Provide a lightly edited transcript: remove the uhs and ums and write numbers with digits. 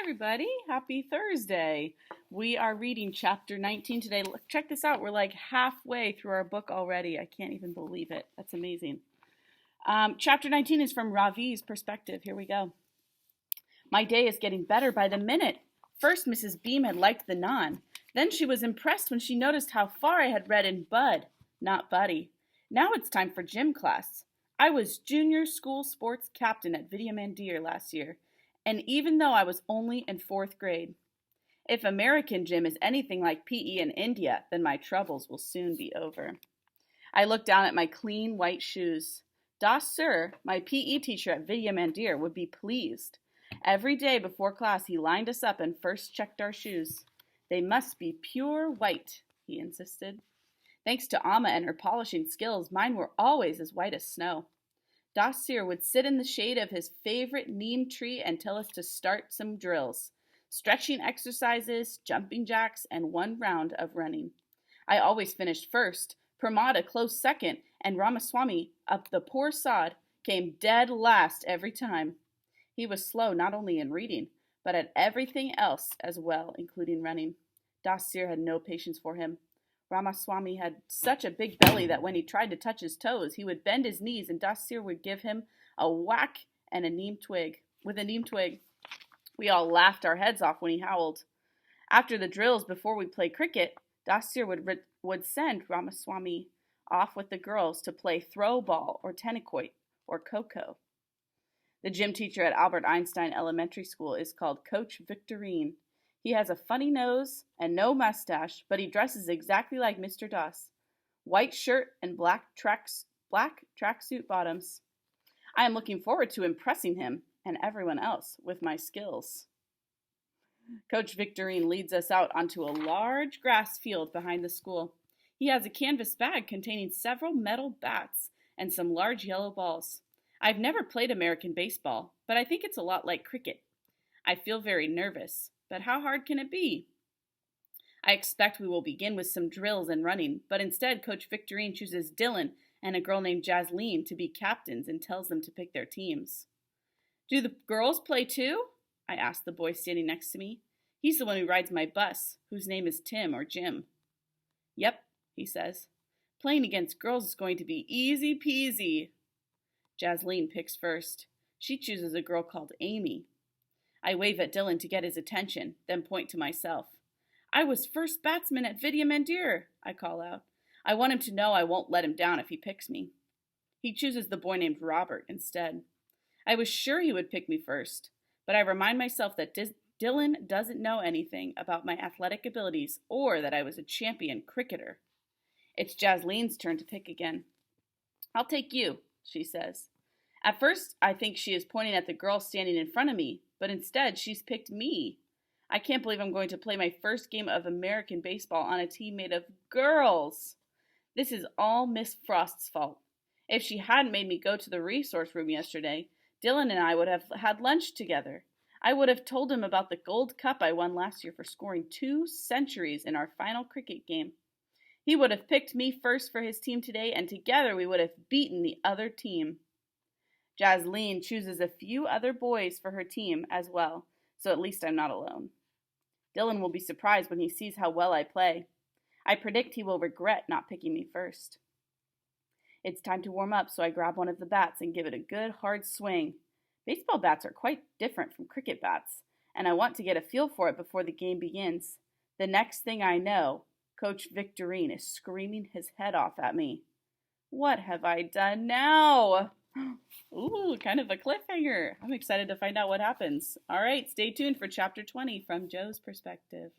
everybody. Happy Thursday. We are reading chapter 19 today. Check this out. We're like halfway through our book already. I can't even believe it. That's amazing. Chapter 19 is from Ravi's perspective. Here we go. My day is getting better by the minute. First, Mrs. Beam had liked the naan. Then she was impressed when she noticed how far I had read in Bud, not Buddy. Now it's time for gym class. I was junior school sports captain at Vidyamandhir last year, and even though I was only in 4th grade. If American gym is anything like PE in India, then my troubles will soon be over. I looked down at my clean white shoes. Das Sir, my PE teacher at Vidyamandhir, would be pleased. Every day before class he lined us up and first checked our shoes. They must be pure white, he insisted. Thanks to Amma and her polishing skills, mine were always as white as snow. Das Sir would sit in the shade of his favorite neem tree and tell us to start some drills. Stretching exercises, jumping jacks, and 1 round of running. I always finished first, Pramod a close second, and Ramaswamy, up the poor sod, came dead last every time. He was slow not only in reading, but at everything else as well, including running. Das Sir had no patience for him. Ramaswamy had such a big belly that when he tried to touch his toes, he would bend his knees and Das Sir would give him a whack and with a neem twig. We all laughed our heads off when he howled. After the drills before we played cricket, Das Sir would send Ramaswamy off with the girls to play throw ball or tennis-quoit or coco. The gym teacher at Albert Einstein Elementary School is called Coach Victorine. He has a funny nose and no mustache, but he dresses exactly like Mr. Das. White shirt and black tracksuit bottoms. I am looking forward to impressing him and everyone else with my skills. Coach Victorine leads us out onto a large grass field behind the school. He has a canvas bag containing several metal bats and some large yellow balls. I've never played American baseball, but I think it's a lot like cricket. I feel very nervous, but how hard can it be? I expect we will begin with some drills and running, but instead Coach Victorine chooses Dylan and a girl named Jasleen to be captains and tells them to pick their teams. Do the girls play too? I asked the boy standing next to me. He's the one who rides my bus, whose name is Tim or Jim. Yep, he says. Playing against girls is going to be easy peasy. Jasleen picks first. She chooses a girl called Amy. I wave at Dylan to get his attention, then point to myself. I was first batsman at Vidyamandhir, I call out. I want him to know I won't let him down if he picks me. He chooses the boy named Robert instead. I was sure he would pick me first, but I remind myself that Dylan doesn't know anything about my athletic abilities or that I was a champion cricketer. It's Jasleen's turn to pick again. I'll take you, she says. At first, I think she is pointing at the girl standing in front of me, but instead she's picked me. I can't believe I'm going to play my first game of American baseball on a team made of girls. This is all Miss Frost's fault. If she hadn't made me go to the resource room yesterday, Dylan and I would have had lunch together. I would have told him about the gold cup I won last year for scoring 2 centuries in our final cricket game. He would have picked me first for his team today, and together we would have beaten the other team. Jasleen chooses a few other boys for her team as well, so at least I'm not alone. Dylan will be surprised when he sees how well I play. I predict he will regret not picking me first. It's time to warm up, so I grab one of the bats and give it a good hard swing. Baseball bats are quite different from cricket bats, and I want to get a feel for it before the game begins. The next thing I know, Coach Victorine is screaming his head off at me. What have I done now? Ooh, kind of a cliffhanger. I'm excited to find out what happens. All right, stay tuned for chapter 20 from Joe's perspective.